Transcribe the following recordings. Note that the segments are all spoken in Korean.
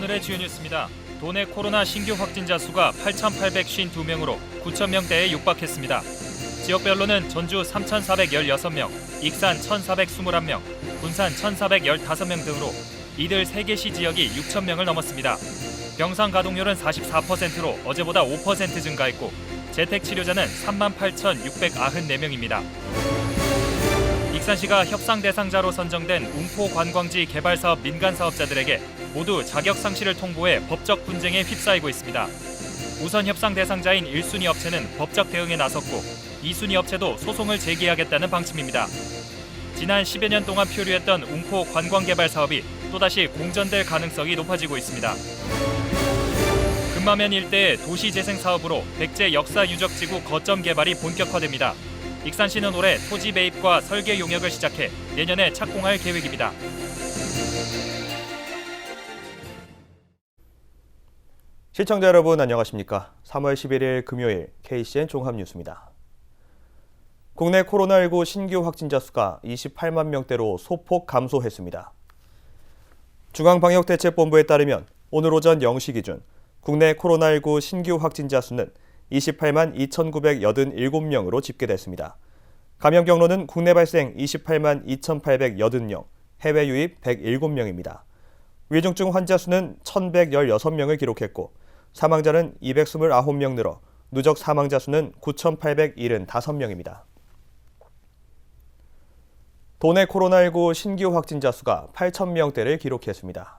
오늘의 주요 뉴스입니다. 도내 코로나 신규 확진자 수가 8,852명으로 9,000명대에 육박했습니다. 지역별로는 전주 3,416명, 익산 1,421명, 군산 1,415명 등으로 이들 3개시 지역이 6,000명을 넘었습니다. 병상 가동률은 44%로 어제보다 5% 증가했고 재택치료자는 38,694명입니다. 익산시가 협상 대상자로 선정된 웅포 관광지 개발 사업 민간 사업자들에게 모두 자격 상실을 통보해 법적 분쟁에 휩싸이고 있습니다. 우선 협상 대상자인 1순위 업체는 법적 대응에 나섰고 2순위 업체도 소송을 제기하겠다는 방침입니다. 지난 10여 년 동안 표류했던 웅포 관광개발 사업이 또다시 공전될 가능성이 높아지고 있습니다. 금마면 일대의 도시재생 사업으로 백제 역사유적지구 거점 개발이 본격화됩니다. 익산시는 올해 토지 매입과 설계 용역을 시작해 내년에 착공할 계획입니다. 시청자 여러분 안녕하십니까? 3월 11일 금요일 KCN 종합뉴스입니다. 국내 코로나19 신규 확진자 수가 28만 명대로 소폭 감소했습니다. 중앙방역대책본부에 따르면 오늘 오전 0시 기준 국내 코로나19 신규 확진자 수는 28만 2,987명으로 집계됐습니다. 감염 경로는 국내 발생 28만 2,880명, 해외 유입 107명입니다. 위중증 환자 수는 1,116명을 기록했고 사망자는 229명 늘어 누적 사망자 수는 9,875명입니다. 도내 코로나19 신규 확진자 수가 8,000명대를 기록했습니다.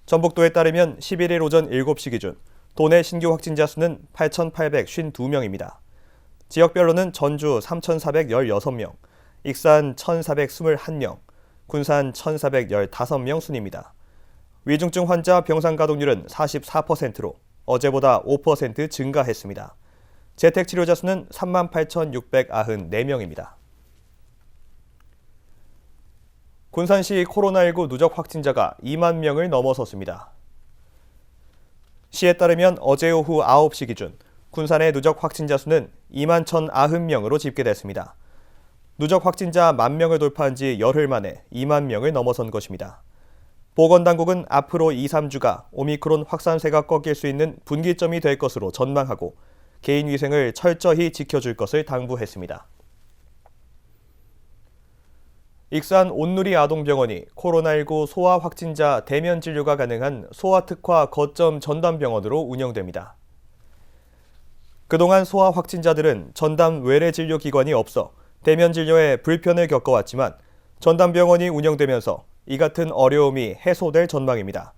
전북도에 따르면 11일 오전 7시 기준 도내 신규 확진자 수는 8,852명입니다. 지역별로는 전주 3,416명, 익산 1,421명, 군산 1,415명 순입니다. 위중증 환자 병상 가동률은 44%로 어제보다 5% 증가했습니다. 재택치료자 수는 38,694명입니다. 군산시 코로나19 누적 확진자가 2만 명을 넘어섰습니다. 시에 따르면 어제 오후 9시 기준 군산의 누적 확진자 수는 2만 1,090명으로 집계됐습니다. 누적 확진자 10,000명을 돌파한 지 열흘 만에 2만 명을 넘어선 것입니다. 보건당국은 앞으로 2, 3주가 오미크론 확산세가 꺾일 수 있는 분기점이 될 것으로 전망하고 개인위생을 철저히 지켜줄 것을 당부했습니다. 익산 온누리 아동병원이 코로나19 소아 확진자 대면 진료가 가능한 소아특화 거점 전담병원으로 운영됩니다. 그동안 소아 확진자들은 전담 외래 진료 기관이 없어 대면 진료에 불편을 겪어왔지만 전담병원이 운영되면서 이 같은 어려움이 해소될 전망입니다.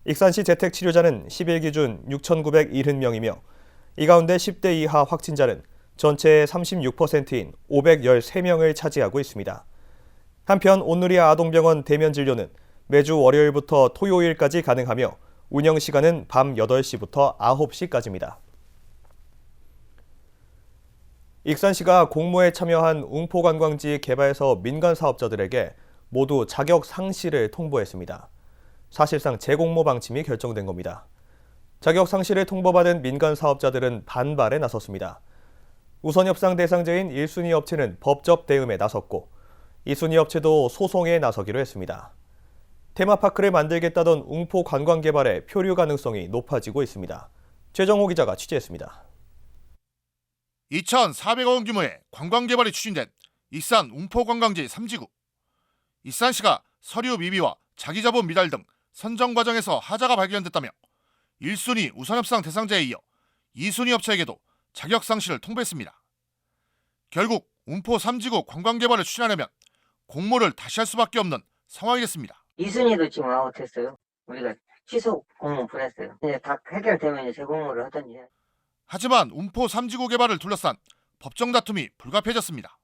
익산시 재택치료자는 10일 기준 6,970명이며 이 가운데 10대 이하 확진자는 전체의 36%인 513명을 차지하고 있습니다. 한편 온누리 아동병원 대면 진료는 매주 월요일부터 토요일까지 가능하며 운영 시간은 밤 8시부터 9시까지입니다. 익산시가 공모에 참여한 웅포관광지 개발사업 민간 사업자들에게 모두 자격 상실을 통보했습니다. 사실상 재공모 방침이 결정된 겁니다. 자격 상실을 통보받은 민간 사업자들은 반발에 나섰습니다. 우선 협상 대상자인 1순위 업체는 법적 대응에 나섰고 2순위 업체도 소송에 나서기로 했습니다. 테마파크를 만들겠다던 웅포 관광 개발의 표류 가능성이 높아지고 있습니다. 최정호 기자가 취재했습니다. 2,400억 원 규모의 관광 개발이 추진된 익산 웅포 관광지 3지구. 익산시가 서류 미비와 자기자본 미달 등 선정 과정에서 하자가 발견됐다며 1순위 우선협상 대상자에 이어 2순위 업체에게도 자격 상실을 통보했습니다. 결국 웅포 3지구 관광 개발을 추진하려면 공모를 다시 할 수밖에 없는 상황이 됐습니다. 2순위도 지금 아웃했어요. 우리가 취소 공모 보냈어요. 이제 다 해결되면 이제 재공모를 하든지. 하지만 웅포 3지구 개발을 둘러싼 법정 다툼이 불가피해졌습니다.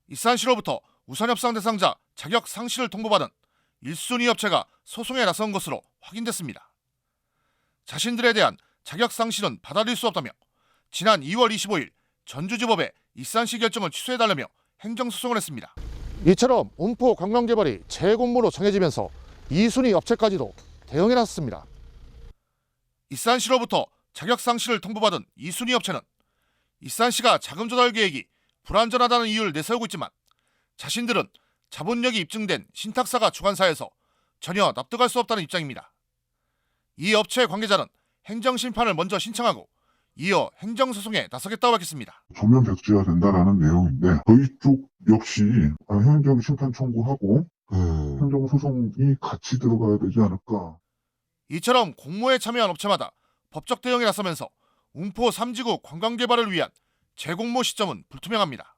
익산시로부터 우선협상 대상자 자격 상실을 통보받은 1순위 업체가 소송에 나선 것으로 확인됐습니다. 자신들에 대한 자격 상실은 받아들일 수 없다며 지난 2월 25일 전주지법에 익산시 결정을 취소해달라며 행정소송을 했습니다. 이처럼 웅포 관광개발이 재공모로 정해지면서 2순위 업체까지도 대응에 나섰습니다. 익산시로부터 자격 상실을 통보받은 2순위 업체는 익산시가 자금 조달 계획이 불완전하다는 이유를 내세우고 있지만 자신들은 자본력이 입증된 신탁사가 주관사에서 전혀 납득할 수 없다는 입장입니다. 이 업체 관계자는 행정심판을 먼저 신청하고 이어 행정소송에 나서겠다고 밝혔습니다. 전면 백지화 된다라는 내용인데 저희 쪽 역시 행정심판 청구하고 행정소송이 같이 들어가야 되지 않을까. 이처럼 공모에 참여한 업체마다 법적 대응에 나서면서 웅포 3지구 관광개발을 위한 재공모 시점은 불투명합니다.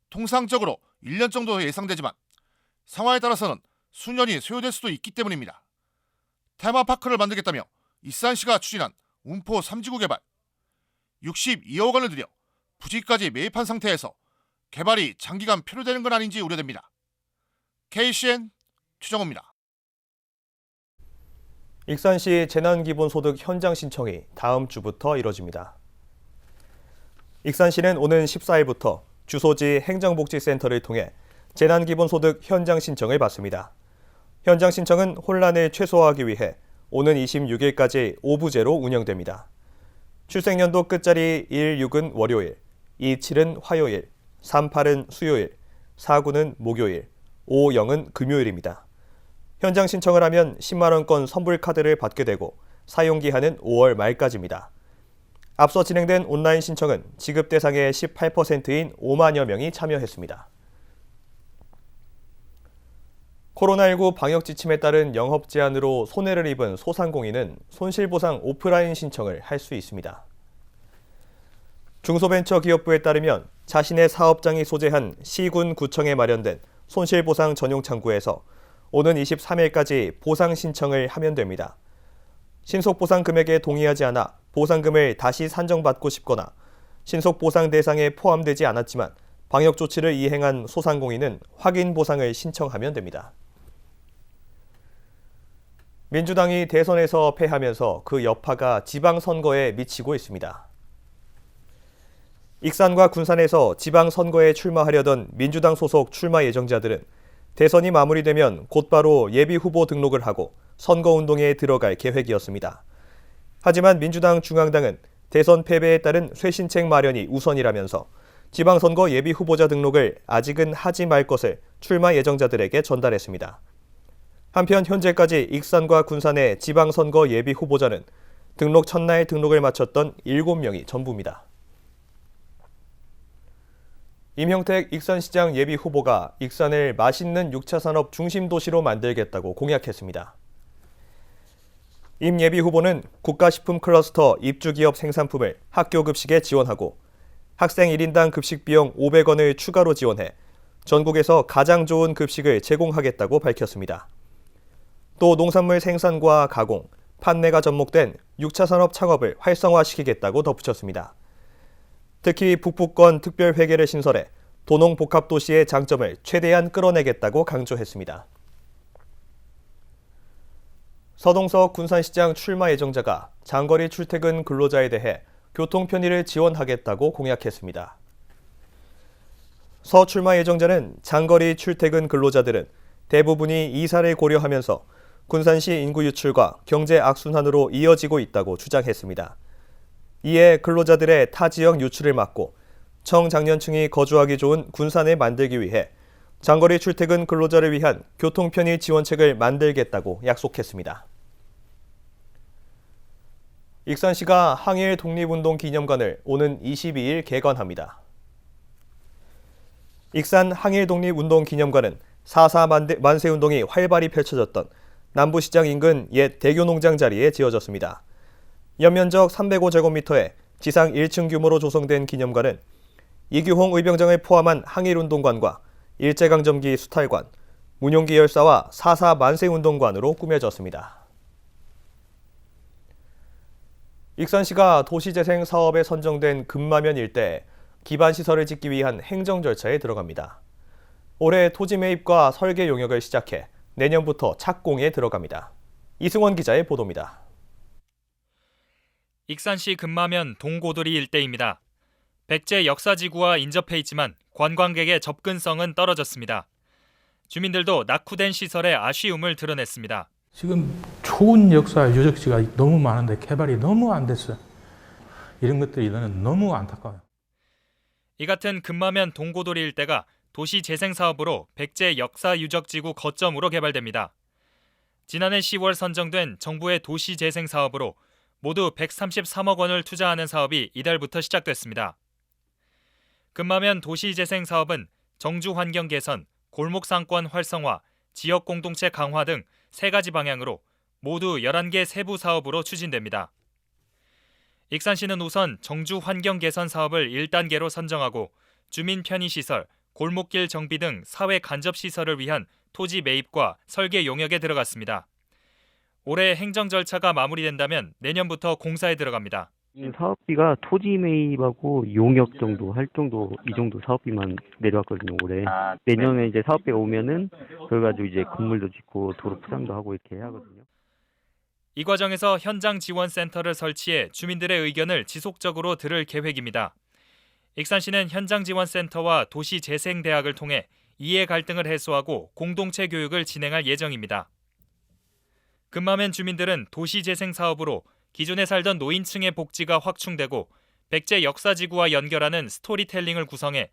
통상적으로 1년 정도 예상되지만 상황에 따라서는 수년이 소요될 수도 있기 때문입니다. 테마파크를 만들겠다며 익산시가 추진한 웅포 3지구 개발 62억 원을 들여 부지까지 매입한 상태에서 개발이 장기간 표류되는 건 아닌지 우려됩니다. KCN 최정호입니다. 익산시 재난기본소득 현장 신청이 다음 주부터 이뤄집니다. 익산시는 오는 14일부터 주소지 행정복지센터를 통해 재난기본소득 현장 신청을 받습니다. 현장 신청은 혼란을 최소화하기 위해 오는 26일까지 오부제로 운영됩니다. 출생연도 끝자리 16은 월요일, 27은 화요일, 38은 수요일, 49는 목요일, 50은 금요일입니다. 현장 신청을 하면 10만 원권 선불 카드를 받게 되고 사용기한은 5월 말까지입니다. 앞서 진행된 온라인 신청은 지급 대상의 18%인 5만여 명이 참여했습니다. 코로나19 방역 지침에 따른 영업 제한으로 손해를 입은 소상공인은 손실보상 오프라인 신청을 할 수 있습니다. 중소벤처기업부에 따르면 자신의 사업장이 소재한 시군 구청에 마련된 손실보상 전용 창구에서 오는 23일까지 보상 신청을 하면 됩니다. 신속보상 금액에 동의하지 않아 보상금을 다시 산정받고 싶거나 신속보상 대상에 포함되지 않았지만 방역 조치를 이행한 소상공인은 확인 보상을 신청하면 됩니다. 민주당이 대선에서 패하면서 그 여파가 지방선거에 미치고 있습니다. 익산과 군산에서 지방선거에 출마하려던 민주당 소속 출마 예정자들은 대선이 마무리되면 곧바로 예비후보 등록을 하고 선거운동에 들어갈 계획이었습니다. 하지만 민주당 중앙당은 대선 패배에 따른 쇄신책 마련이 우선이라면서 지방선거 예비후보자 등록을 아직은 하지 말 것을 출마 예정자들에게 전달했습니다. 한편 현재까지 익산과 군산의 지방선거 예비후보자는 등록 첫날 등록을 마쳤던 7명이 전부입니다. 임형택 익산시장 예비후보가 익산을 맛있는 6차 산업 중심 도시로 만들겠다고 공약했습니다. 임 예비후보는 국가식품 클러스터 입주기업 생산품을 학교 급식에 지원하고 학생 1인당 급식 비용 500원을 추가로 지원해 전국에서 가장 좋은 급식을 제공하겠다고 밝혔습니다. 또 농산물 생산과 가공, 판매가 접목된 6차 산업 창업을 활성화시키겠다고 덧붙였습니다. 특히 북부권 특별회계를 신설해 도농복합도시의 장점을 최대한 끌어내겠다고 강조했습니다. 서동석 군산시장 출마 예정자가 장거리 출퇴근 근로자에 대해 교통 편의를 지원하겠다고 공약했습니다. 서 출마 예정자는 장거리 출퇴근 근로자들은 대부분이 이사를 고려하면서 군산시 인구 유출과 경제 악순환으로 이어지고 있다고 주장했습니다. 이에 근로자들의 타 지역 유출을 막고 청장년층이 거주하기 좋은 군산을 만들기 위해 장거리 출퇴근 근로자를 위한 교통편의 지원책을 만들겠다고 약속했습니다. 익산시가 항일 독립운동기념관을 오는 22일 개관합니다. 익산 항일 독립운동기념관은 4.4 만세운동이 활발히 펼쳐졌던 남부시장 인근 옛 대교농장 자리에 지어졌습니다. 연면적 305제곱미터에 지상 1층 규모로 조성된 기념관은 이규홍 의병장을 포함한 항일운동관과 일제강점기 수탈관, 문용기 열사와 4.4 만세운동관으로 꾸며졌습니다. 익산시가 도시재생 사업에 선정된 금마면 일대에 기반시설을 짓기 위한 행정 절차에 들어갑니다. 올해 토지 매입과 설계 용역을 시작해 내년부터 착공에 들어갑니다. 이승원 기자의 보도입니다. 익산시 금마면 동고도리 일대입니다. 백제 역사지구와 인접해 있지만 관광객의 접근성은 떨어졌습니다. 주민들도 낙후된 시설에 아쉬움을 드러냈습니다. 지금 좋은 역사 유적지가 너무 많은데 개발이 너무 안 됐어요. 이런 것들이 저는 너무 안타까워요. 이 같은 금마면 동고도리 일대가 도시 재생 사업으로 백제 역사 유적지구 거점으로 개발됩니다. 지난해 10월 선정된 정부의 도시재생 사업으로 모두 133억 원을 투자하는 사업이 이달부터 시작됐습니다. 금마면 도시재생 사업은 정주 환경 개선, 골목 상권 활성화, 지역 공동체 강화 등 3가지 방향으로 모두 11개 세부 사업으로 추진됩니다. 익산시는 우선 정주 환경 개선 사업을 1단계로 선정하고 주민 편의시설, 골목길 정비 등 사회 간접시설을 위한 토지 매입과 설계 용역에 들어갔습니다. 올해 행정 절차가 마무리된다면 내년부터 공사에 들어갑니다. 이 사업비가 토지 매입하고 용역 정도 할 정도 이 정도 사업비만 내려왔거든요 올해. 내년에 이제 사업비가 오면은 그걸 가지고 이제 건물도 짓고 도로 포장도 하고 이렇게 해야 하거든요. 이 과정에서 현장 지원 센터를 설치해 주민들의 의견을 지속적으로 들을 계획입니다. 익산시는 현장 지원 센터와 도시재생대학을 통해 이해 갈등을 해소하고 공동체 교육을 진행할 예정입니다. 금마면 주민들은 도시재생 사업으로 기존에 살던 노인층의 복지가 확충되고 백제 역사지구와 연결하는 스토리텔링을 구성해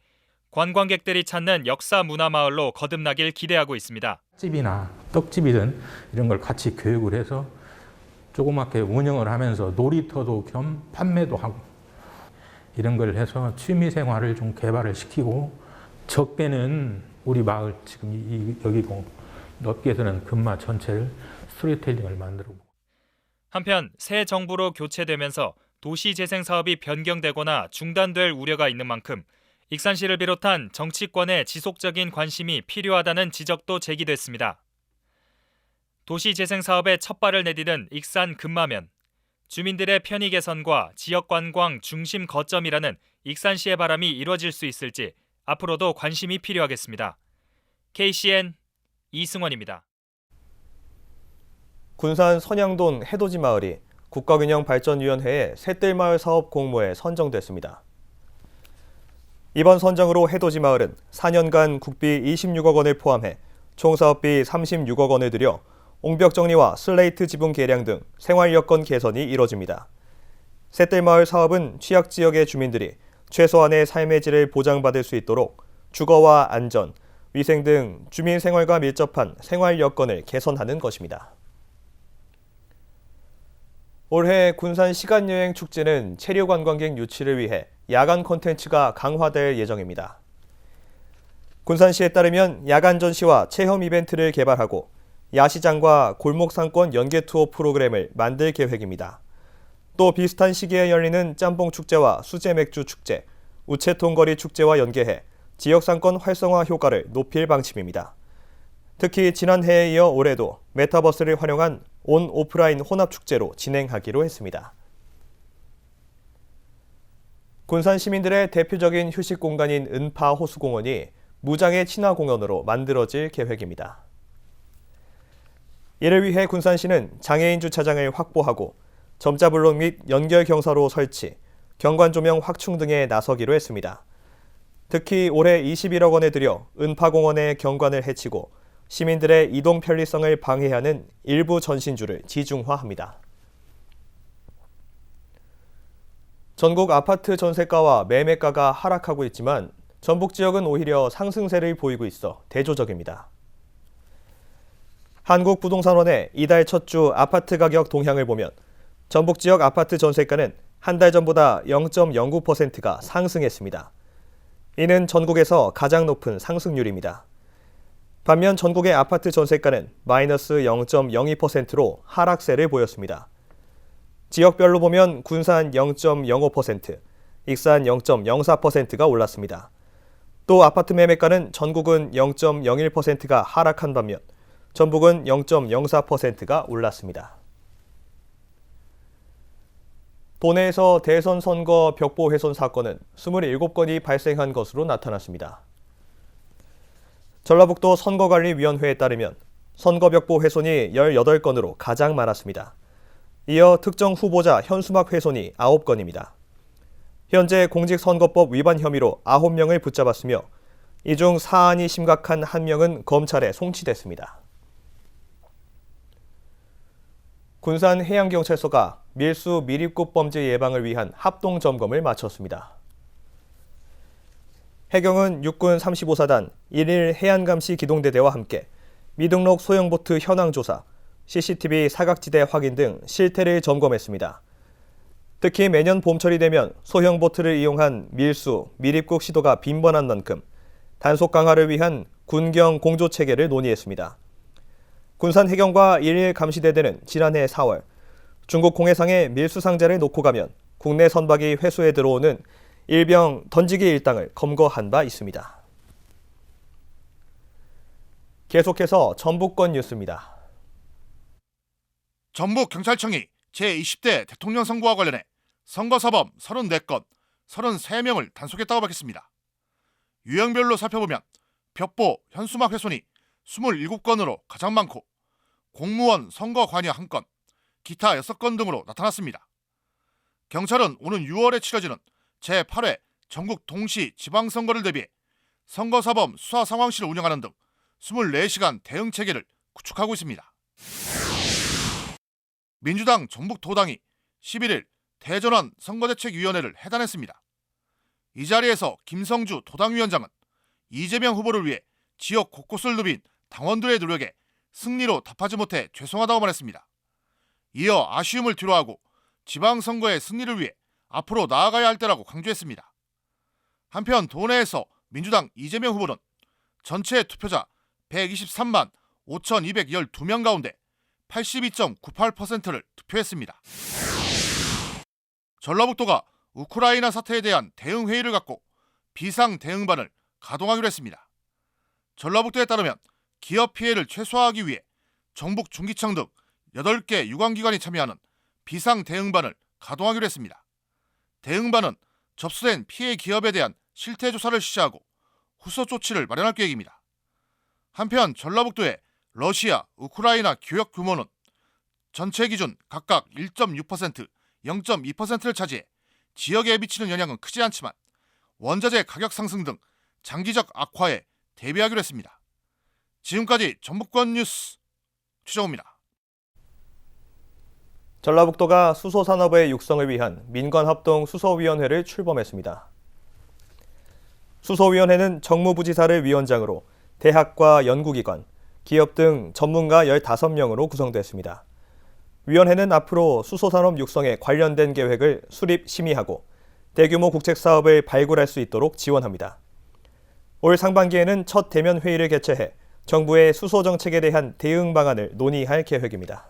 관광객들이 찾는 역사 문화마을로 거듭나길 기대하고 있습니다. 집이나 떡집이든 이런 걸 같이 교육을 해서 조그맣게 운영을 하면서 놀이터도 겸 판매도 하고 이런 걸 해서 취미 생활을 좀 개발을 시키고 적게는 우리 마을 지금 여기고 넓게서는 금마 전체를 스토리텔링을 만들고. 한편 새 정부로 교체되면서 도시재생 사업이 변경되거나 중단될 우려가 있는 만큼 익산시를 비롯한 정치권의 지속적인 관심이 필요하다는 지적도 제기됐습니다. 도시재생 사업에 첫 발을 내디딘 익산 금마면. 주민들의 편의 개선과 지역 관광 중심 거점이라는 익산시의 바람이 이뤄질 수 있을지 앞으로도 관심이 필요하겠습니다. KCN 이승원입니다. 군산 선양동 해돋이 마을이 국가균형발전위원회의 새뜰마을 사업 공모에 선정됐습니다. 이번 선정으로 해돋이 마을은 4년간 국비 26억 원을 포함해 총 사업비 36억 원을 들여 옹벽 정리와 슬레이트 지붕 개량 등 생활 여건 개선이 이뤄집니다. 새뜰마을 사업은 취약 지역의 주민들이 최소한의 삶의 질을 보장받을 수 있도록 주거와 안전, 위생 등 주민 생활과 밀접한 생활 여건을 개선하는 것입니다. 올해 군산 시간여행 축제는 체류 관광객 유치를 위해 야간 콘텐츠가 강화될 예정입니다. 군산시에 따르면 야간 전시와 체험 이벤트를 개발하고 야시장과 골목 상권 연계 투어 프로그램을 만들 계획입니다. 또 비슷한 시기에 열리는 짬뽕 축제와 수제 맥주 축제, 우체통거리 축제와 연계해 지역 상권 활성화 효과를 높일 방침입니다. 특히 지난해에 이어 올해도 메타버스를 활용한 온 오프라인 혼합 축제로 진행하기로 했습니다. 군산 시민들의 대표적인 휴식 공간인 은파 호수공원이 무장의 친화 공원으로 만들어질 계획입니다. 이를 위해 군산시는 장애인 주차장을 확보하고 점자블록 및 연결 경사로 설치, 경관 조명 확충 등에 나서기로 했습니다. 특히 올해 21억 원을 들여 은파공원의 경관을 해치고 시민들의 이동 편리성을 방해하는 일부 전신주를 지중화합니다. 전국 아파트 전세가와 매매가가 하락하고 있지만 전북 지역은 오히려 상승세를 보이고 있어 대조적입니다. 한국부동산원의 이달 첫 주 아파트 가격 동향을 보면 전북 지역 아파트 전세가는 한 달 전보다 0.09%가 상승했습니다. 이는 전국에서 가장 높은 상승률입니다. 반면 전국의 아파트 전세가는 마이너스 0.02%로 하락세를 보였습니다. 지역별로 보면 군산 0.05%, 익산 0.04%가 올랐습니다. 또 아파트 매매가는 전국은 0.01%가 하락한 반면 전북은 0.04%가 올랐습니다. 도내에서 대선 선거 벽보 훼손 사건은 27건이 발생한 것으로 나타났습니다. 전라북도 선거관리위원회에 따르면 선거 벽보 훼손이 18건으로 가장 많았습니다. 이어 특정 후보자 현수막 훼손이 9건입니다. 현재 공직선거법 위반 혐의로 9명을 붙잡았으며 이 중 사안이 심각한 1명은 검찰에 송치됐습니다. 군산 해양경찰서가 밀수 밀입국 범죄 예방을 위한 합동 점검을 마쳤습니다. 해경은 육군 35사단 1일 해안감시 기동대대와 함께 미등록 소형보트 현황 조사, CCTV 사각지대 확인 등 실태를 점검했습니다. 특히 매년 봄철이 되면 소형 보트를 이용한 밀수, 밀입국 시도가 빈번한 만큼 단속 강화를 위한 군경 공조 체계를 논의했습니다. 군산 해경과 일일 감시대대는 지난해 4월 중국 공해상에 밀수 상자를 놓고 가면 국내 선박이 회수해 들어오는 일병 던지기 일당을 검거한 바 있습니다. 계속해서 전북권 뉴스입니다. 전북경찰청이 제20대 대통령 선거와 관련해 선거사범 34건, 33명을 단속했다고 밝혔습니다. 유형별로 살펴보면 벽보, 현수막 훼손이 27건으로 가장 많고 공무원 선거 관여 1건, 기타 6건 등으로 나타났습니다. 경찰은 오는 6월에 치러지는 제8회 전국 동시 지방선거를 대비해 선거사범 수사 상황실을 운영하는 등 24시간 대응 체계를 구축하고 있습니다. 민주당 전북도당이 11일 대전환 선거대책위원회를 해단했습니다. 이 자리에서 김성주 도당위원장은 이재명 후보를 위해 지역 곳곳을 누빈 당원들의 노력에 승리로 답하지 못해 죄송하다고 말했습니다. 이어 아쉬움을 뒤로하고 지방선거의 승리를 위해 앞으로 나아가야 할 때라고 강조했습니다. 한편 도내에서 민주당 이재명 후보는 전체 투표자 123만 5,212명 가운데 82.98%를 투표했습니다. 전라북도가 우크라이나 사태에 대한 대응 회의를 갖고 비상 대응반을 가동하기로 했습니다. 전라북도에 따르면 기업 피해를 최소화하기 위해 정북 중기청 등 8개 유관기관이 참여하는 비상 대응반을 가동하기로 했습니다. 대응반은 접수된 피해 기업에 대한 실태 조사를 실시하고 후속 조치를 마련할 계획입니다. 한편 전라북도의 러시아, 우크라이나 교역 규모는 전체 기준 각각 1.6%, 0.2%를 차지해 지역에 미치는 영향은 크지 않지만 원자재 가격 상승 등 장기적 악화에 대비하기로 했습니다. 지금까지 전북권 뉴스 최정우입니다. 전라북도가 수소산업의 육성을 위한 민관합동 수소위원회를 출범했습니다. 수소위원회는 정무부지사를 위원장으로 대학과 연구기관, 기업 등 전문가 15명으로 구성됐습니다. 위원회는 앞으로 수소산업 육성에 관련된 계획을 수립 심의하고 대규모 국책사업을 발굴할 수 있도록 지원합니다. 올 상반기에는 첫 대면 회의를 개최해 정부의 수소 정책에 대한 대응 방안을 논의할 계획입니다.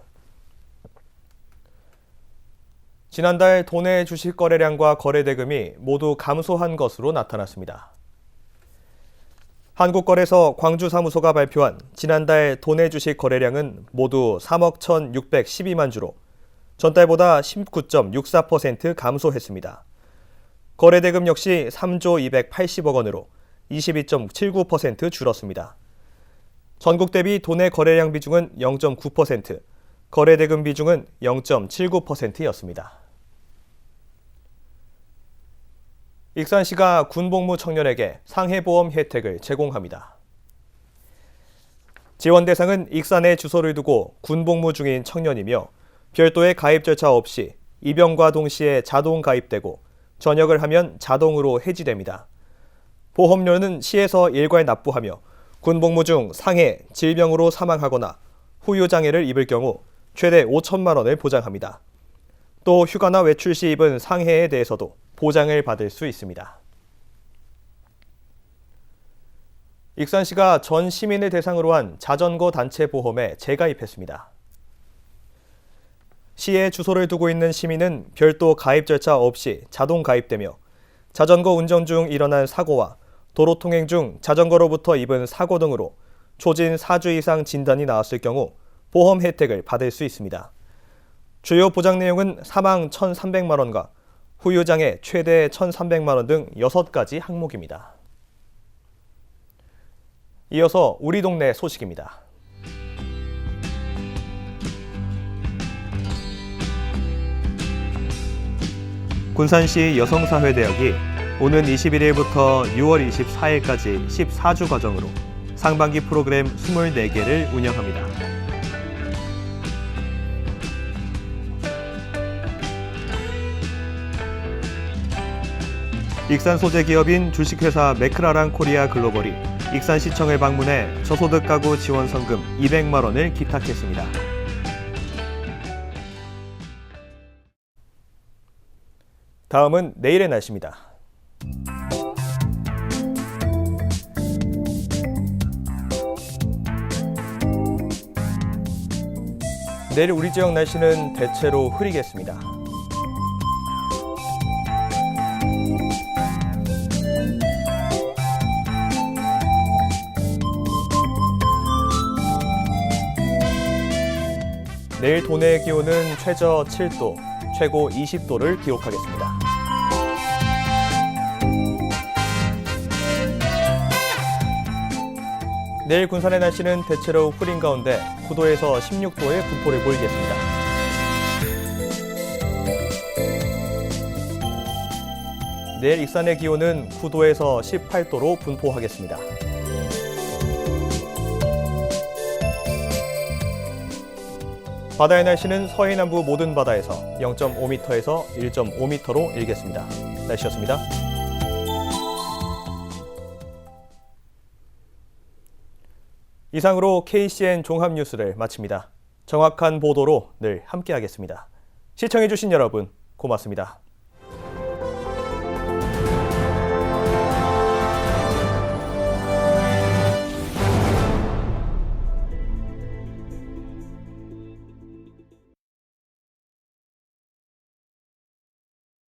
지난달 도내 주식 거래량과 거래 대금이 모두 감소한 것으로 나타났습니다. 한국거래소 광주사무소가 발표한 지난달 도내 주식 거래량은 모두 3억 1,612만 주로 전달보다 19.64% 감소했습니다. 거래 대금 역시 3조 280억 원으로 22.79% 줄었습니다. 전국 대비 도내 거래량 비중은 0.9%, 거래 대금 비중은 0.79%였습니다. 익산시가 군복무 청년에게 상해보험 혜택을 제공합니다. 지원 대상은 익산에 주소를 두고 군복무 중인 청년이며 별도의 가입 절차 없이 입영과 동시에 자동 가입되고 전역을 하면 자동으로 해지됩니다. 보험료는 시에서 일괄 납부하며 군복무 중 상해, 질병으로 사망하거나 후유장애를 입을 경우 최대 5천만 원을 보장합니다. 또 휴가나 외출 시 입은 상해에 대해서도 보장을 받을 수 있습니다. 익산시가 전 시민을 대상으로 한 자전거 단체 보험에 재가입했습니다. 시에 주소를 두고 있는 시민은 별도 가입 절차 없이 자동 가입되며 자전거 운전 중 일어난 사고와 도로 통행 중 자전거로부터 입은 사고 등으로 초진 4주 이상 진단이 나왔을 경우 보험 혜택을 받을 수 있습니다. 주요 보장 내용은 사망 1,300만 원과 후유장애 최대 1,300만 원 등 6가지 항목입니다. 이어서 우리 동네 소식입니다. 군산시 여성사회대학이 오는 21일부터 6월 24일까지 14주 과정으로 상반기 프로그램 24개를 운영합니다. 익산 소재 기업인 주식회사 매크라랑 코리아 글로벌이 익산시청을 방문해 저소득 가구 지원 성금 200만 원을 기탁했습니다. 다음은 내일의 날씨입니다. 내일 우리 지역 날씨는 대체로 흐리겠습니다. 내일 도내의 기온은 최저 7도, 최고 20도를 기록하겠습니다. 내일 군산의 날씨는 대체로 흐린 가운데 9도에서 16도의 분포를 보이겠습니다. 내일 익산의 기온은 9도에서 18도로 분포하겠습니다. 바다의 날씨는 서해 남부 모든 바다에서 0.5m에서 1.5m로 일겠습니다. 날씨였습니다. 이상으로 KCN 종합뉴스를 마칩니다. 정확한 보도로 늘 함께하겠습니다. 시청해주신 여러분 고맙습니다.